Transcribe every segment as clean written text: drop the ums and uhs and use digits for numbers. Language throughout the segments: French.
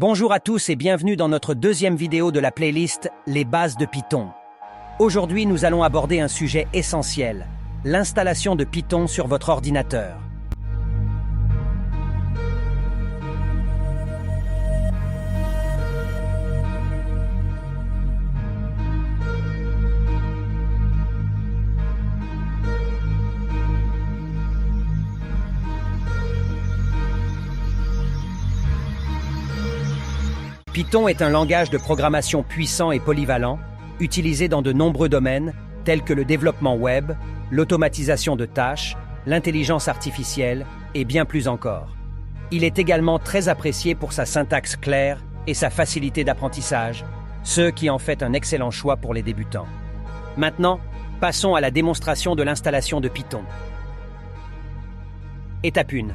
Bonjour à tous et bienvenue dans notre deuxième vidéo de la playlist Les bases de Python. Aujourd'hui, nous allons aborder un sujet essentiel, l'installation de Python sur votre ordinateur. Python est un langage de programmation puissant et polyvalent, utilisé dans de nombreux domaines, tels que le développement web, l'automatisation de tâches, l'intelligence artificielle et bien plus encore. Il est également très apprécié pour sa syntaxe claire et sa facilité d'apprentissage, ce qui en fait un excellent choix pour les débutants. Maintenant, passons à la démonstration de l'installation de Python. Étape 1.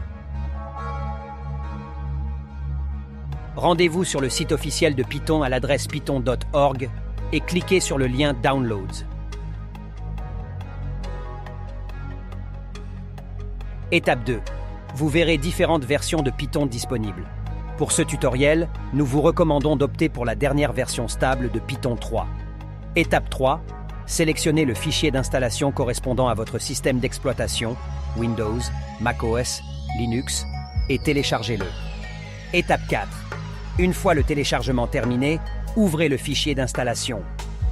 Rendez-vous sur le site officiel de Python à l'adresse python.org et cliquez sur le lien Downloads. Étape 2. Vous verrez différentes versions de Python disponibles. Pour ce tutoriel, nous vous recommandons d'opter pour la dernière version stable de Python 3. Étape 3. Sélectionnez le fichier d'installation correspondant à votre système d'exploitation, Windows, macOS, Linux, et téléchargez-le. Étape 4. Une fois le téléchargement terminé, ouvrez le fichier d'installation.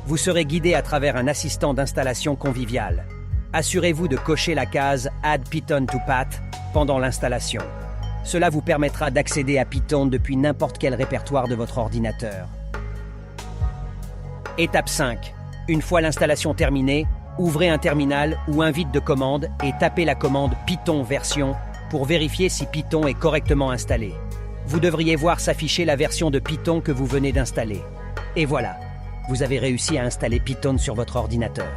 Vous serez guidé à travers un assistant d'installation convivial. Assurez-vous de cocher la case « Add Python to Path » pendant l'installation. Cela vous permettra d'accéder à Python depuis n'importe quel répertoire de votre ordinateur. Étape 5. Une fois l'installation terminée, ouvrez un terminal ou un vide de commande et tapez la commande Python version pour vérifier si Python est correctement installé. Vous devriez voir s'afficher la version de Python que vous venez d'installer. Et voilà, vous avez réussi à installer Python sur votre ordinateur.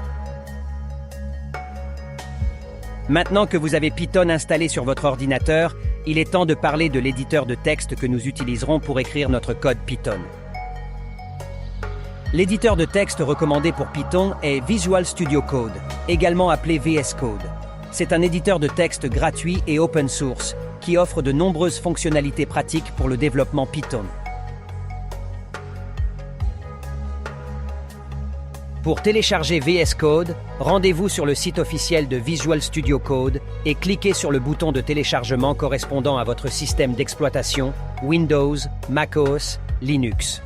Maintenant que vous avez Python installé sur votre ordinateur, il est temps de parler de l'éditeur de texte que nous utiliserons pour écrire notre code Python. L'éditeur de texte recommandé pour Python est Visual Studio Code, également appelé VS Code. C'est un éditeur de texte gratuit et open source qui offre de nombreuses fonctionnalités pratiques pour le développement Python. Pour télécharger VS Code, rendez-vous sur le site officiel de Visual Studio Code et cliquez sur le bouton de téléchargement correspondant à votre système d'exploitation, Windows, macOS, Linux.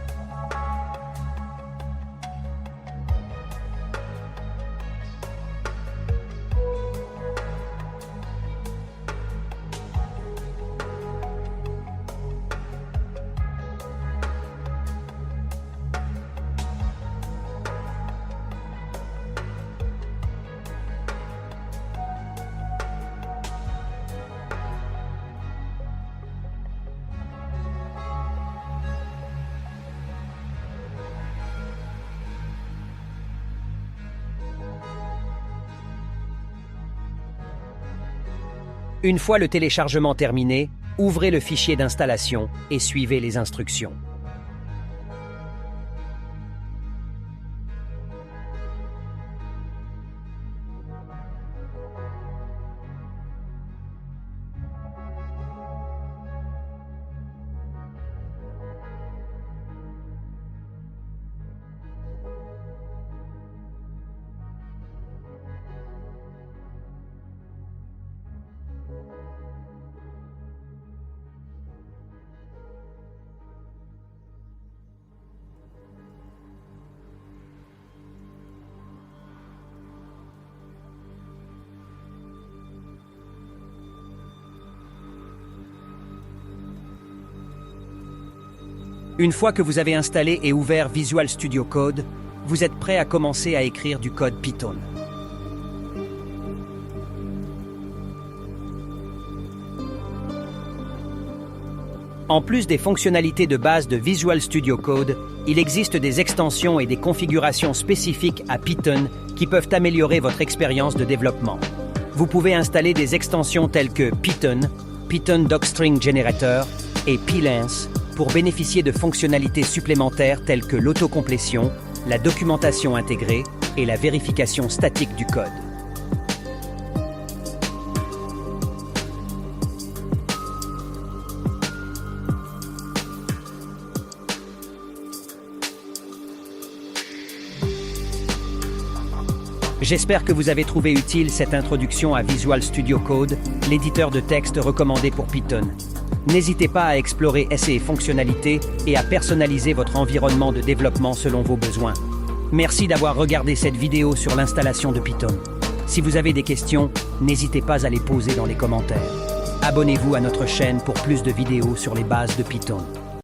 Une fois le téléchargement terminé, ouvrez le fichier d'installation et suivez les instructions. Une fois que vous avez installé et ouvert Visual Studio Code, vous êtes prêt à commencer à écrire du code Python. En plus des fonctionnalités de base de Visual Studio Code, il existe des extensions et des configurations spécifiques à Python qui peuvent améliorer votre expérience de développement. Vous pouvez installer des extensions telles que Python, Python Docstring Generator et Plans pour bénéficier de fonctionnalités supplémentaires telles que l'autocomplétion, la documentation intégrée et la vérification statique du code. J'espère que vous avez trouvé utile cette introduction à Visual Studio Code, l'éditeur de texte recommandé pour Python. N'hésitez pas à explorer ses fonctionnalités et à personnaliser votre environnement de développement selon vos besoins. Merci d'avoir regardé cette vidéo sur l'installation de Python. Si vous avez des questions, n'hésitez pas à les poser dans les commentaires. Abonnez-vous à notre chaîne pour plus de vidéos sur les bases de Python.